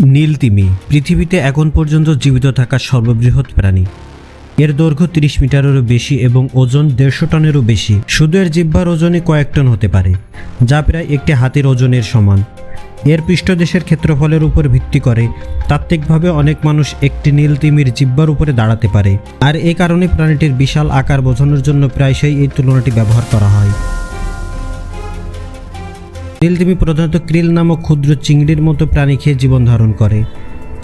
নীল তিমি পৃথিবীতে এখন পর্যন্ত জীবিত থাকা সর্ববৃহৎ প্রাণী। এর দৈর্ঘ্য 30 মিটারেরও বেশি এবং ওজন 150 টনেরও বেশি। শুধু এর জিহ্বার ওজনই কয়েক টন হতে পারে, যা প্রায় একটি হাতির ওজনের সমান। এর পৃষ্ঠদেশের ক্ষেত্রফলের উপর ভিত্তি করে তাত্ত্বিকভাবে অনেক মানুষ একটি নীল তিমির জিহ্বার উপরে দাঁড়াতে পারে, আর এই কারণে প্রাণীটির বিশাল আকার বোঝানোর জন্য প্রায়শই এই তুলনাটি ব্যবহার করা হয়। নীল তিমি প্রধানত ক্রিল নামক ক্ষুদ্র চিংড়ির মতো প্রাণী খেয়ে জীবন ধারণ করে।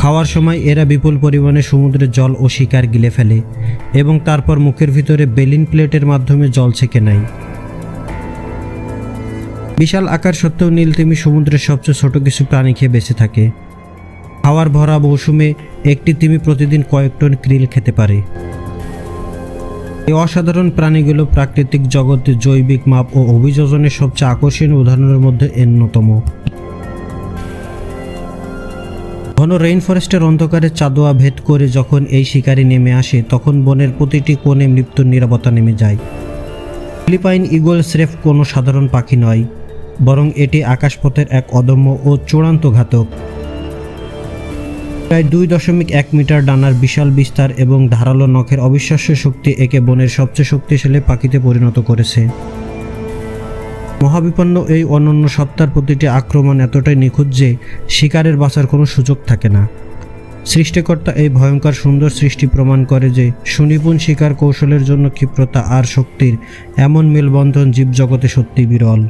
খাওয়ার সময় এরা বিপুল পরিমাণে সমুদ্রের জল ও শিকার গিলে ফেলে এবং তারপর মুখের ভিতরে বেলিন প্লেটের মাধ্যমে জল ছেঁকে নেয়। বিশাল আকার সত্ত্বেও নীল তিমি সমুদ্রের সবচেয়ে ছোট কিছু প্রাণী খেয়ে বেঁচে থাকে। খাওয়ার ভরা মৌসুমে একটি তিমি প্রতিদিন কয়েক টন ক্রিল খেতে পারে। এই অসাধারণ প্রাণীগুলো প্রাকৃতিক জগতে জৈবিক মাপ ও অভিযোজনের সবচেয়ে আকর্ষণীয় উদাহরণের মধ্যে অন্যতম। ঘন রেইন ফরেস্টের অন্ধকারে চাঁদোয়া ভেদ করে যখন এই শিকারি নেমে আসে, তখন বনের প্রতিটি কোণে মৃত্যুর নীরবতা নেমে যায়। ফিলিপাইন ঈগল স্রেফ কোনো সাধারণ পাখি নয়, বরং এটি আকাশপথের এক অদম্য ও চূড়ান্ত ঘাতক। প্রায় 2.1 মিটার ডানার বিশাল বিস্তার এবং ধারালো নখের অবিশ্বাস্য শক্তি একে বনের সবচেয়ে শক্তিশালী পাখিতে পরিণত করেছে। মহাবিপন্ন এই অনন্য সত্তার প্রতিটি আক্রমণ এতটাই নিখুঁত যে শিকারের বাঁচার কোনো সুযোগ থাকে না। সৃষ্টিকর্তা এই ভয়ঙ্কর সুন্দর সৃষ্টি প্রমাণ করে যে সুনিপুণ শিকার কৌশলের জন্য ক্ষিপ্রতা আর শক্তির এমন মেলবন্ধন জীবজগতে সত্যি বিরল।